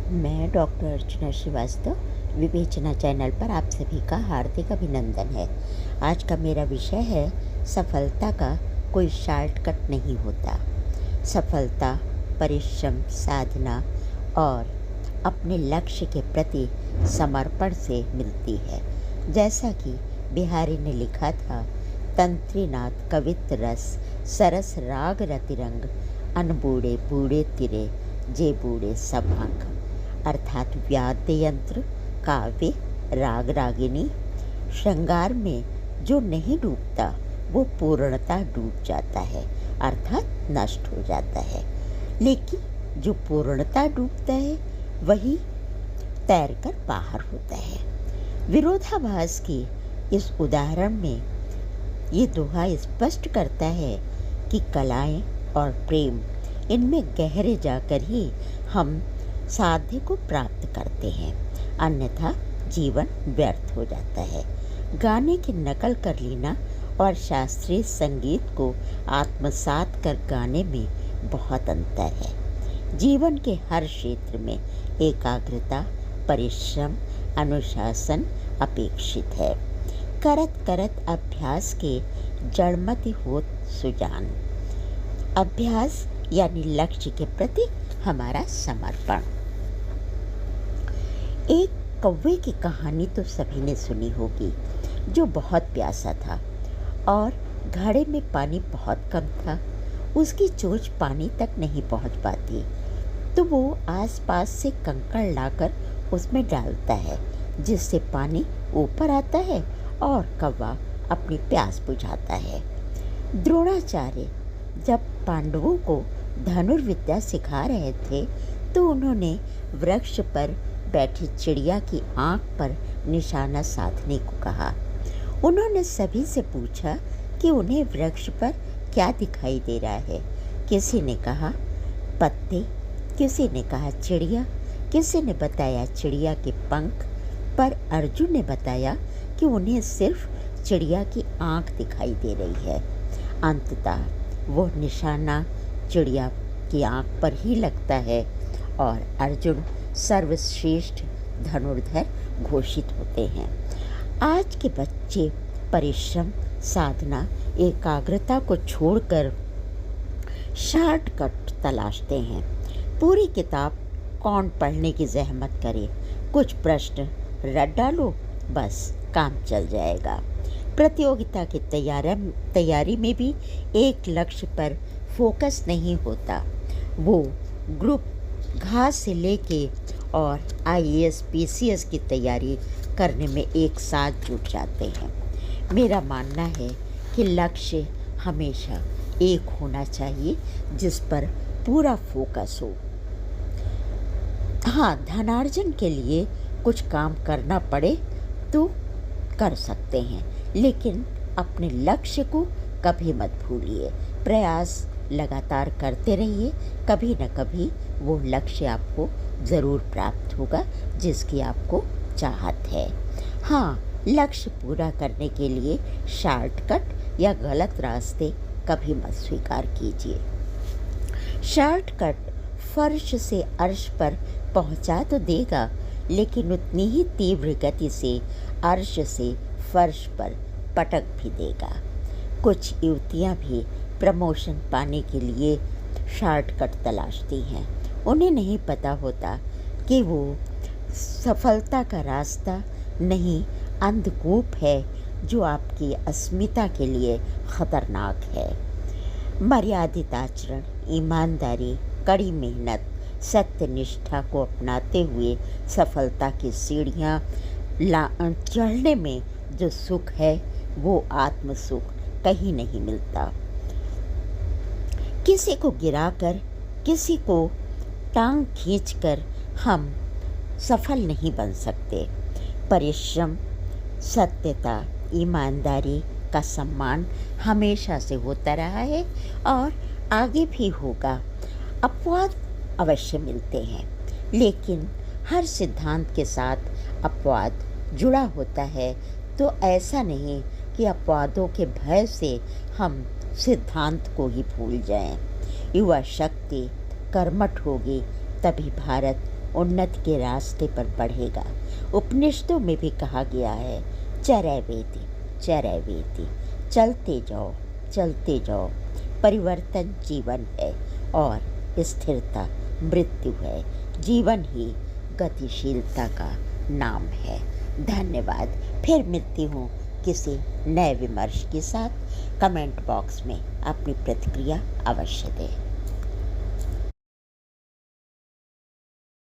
मैं डॉक्टर अर्चना श्रीवास्तव, विवेचना चैनल पर आप सभी का हार्दिक अभिनंदन है। आज का मेरा विषय है सफलता का कोई शॉर्टकट नहीं होता। सफलता परिश्रम, साधना और अपने लक्ष्य के प्रति समर्पण से मिलती है। जैसा कि बिहारी ने लिखा था, तंत्रीनाथ कवित रस सरस राग रतिरंग, अनबूढ़े बूढ़े तिरे जे बूढ़े सब अंग। अर्थात वाद्य यंत्र, काव्य, राग रागिनी, श्रृंगार में जो नहीं डूबता वो पूर्णता डूब जाता है, अर्थात नष्ट हो जाता है। लेकिन जो पूर्णता डूबता है वही तैरकर बाहर होता है। विरोधाभास के इस उदाहरण में ये दोहा स्पष्ट करता है कि कलाएं और प्रेम, इनमें गहरे जाकर ही हम साध्य को प्राप्त करते हैं, अन्यथा जीवन व्यर्थ हो जाता है। गाने की नकल कर लेना और शास्त्रीय संगीत को आत्मसात कर गाने में बहुत अंतर है। जीवन के हर क्षेत्र में एकाग्रता, परिश्रम, अनुशासन अपेक्षित है। करत करत अभ्यास के जड़मति होत सुजान। अभ्यास यानी लक्ष्य के प्रति हमारा समर्पण। एक कौवे की कहानी तो सभी ने सुनी होगी, जो बहुत प्यासा था और घड़े में पानी बहुत कम था। उसकी चोंच पानी तक नहीं पहुंच पाती, तो वो आसपास से कंकड़ लाकर उसमें डालता है, जिससे पानी ऊपर आता है और कौवा अपनी प्यास बुझाता है। द्रोणाचार्य जब पांडवों को धनुर्विद्या सिखा रहे थे, तो उन्होंने वृक्ष पर बैठी चिड़िया की आंख पर निशाना साधने को कहा। उन्होंने सभी से पूछा कि उन्हें वृक्ष पर क्या दिखाई दे रहा है। किसी ने कहा पत्ते, किसी ने कहा चिड़िया, किसी ने बताया चिड़िया के पंख, पर अर्जुन ने बताया कि उन्हें सिर्फ चिड़िया की आंख दिखाई दे रही है। अंततः वो निशाना चिड़िया की आंख पर ही लगता है और अर्जुन सर्वश्रेष्ठ धनुर्धर घोषित होते हैं। आज के बच्चे परिश्रम, साधना, एकाग्रता को छोड़कर शॉर्टकट तलाशते हैं। पूरी किताब कौन पढ़ने की जहमत करे, कुछ प्रश्न रट डालो, बस काम चल जाएगा। प्रतियोगिता की तैयारी में भी एक लक्ष्य पर फोकस नहीं होता। वो ग्रुप घास से लेके और IAS PCS की तैयारी करने में एक साथ जुट जाते हैं। मेरा मानना है कि लक्ष्य हमेशा एक होना चाहिए, जिस पर पूरा फोकस हो। हाँ, धनार्जन के लिए कुछ काम करना पड़े तो कर सकते हैं, लेकिन अपने लक्ष्य को कभी मत भूलिए। प्रयास लगातार करते रहिए, कभी न कभी वो लक्ष्य आपको ज़रूर प्राप्त होगा जिसकी आपको चाहत है। हाँ, लक्ष्य पूरा करने के लिए शॉर्टकट या गलत रास्ते कभी मत स्वीकार कीजिए। शॉर्टकट फर्श से अर्श पर पहुंचा तो देगा, लेकिन उतनी ही तीव्र गति से अर्श से फर्श पर पटक भी देगा। कुछ युवतियां भी प्रमोशन पाने के लिए शॉर्टकट तलाशती हैं। उन्हें नहीं पता होता कि वो सफलता का रास्ता नहीं, अंधकूप है जो आपकी अस्मिता के लिए खतरनाक है। मर्यादित आचरण, ईमानदारी, कड़ी मेहनत, सत्य निष्ठा को अपनाते हुए सफलता की सीढ़ियाँ चढ़ने में जो सुख है वो आत्म सुख कहीं नहीं मिलता। किसी को गिराकर, किसी को टांग खींचकर हम सफल नहीं बन सकते। परिश्रम, सत्यता, ईमानदारी का सम्मान हमेशा से होता रहा है और आगे भी होगा। अपवाद अवश्य मिलते हैं, लेकिन हर सिद्धांत के साथ अपवाद जुड़ा होता है। तो ऐसा नहीं कि अपवादों के भय से हम सिद्धांत को ही भूल जाएं। युवा शक्ति कर्मठ होगी तभी भारत उन्नति के रास्ते पर बढ़ेगा। उपनिषदों में भी कहा गया है, चरैवेति चरैवेति, चलते जाओ। परिवर्तन जीवन है और स्थिरता मृत्यु है। जीवन ही गतिशीलता का नाम है। धन्यवाद। फिर मिलती हूँ किसी नए विमर्श के साथ। कमेंट बॉक्स में अपनी प्रतिक्रिया अवश्य दें।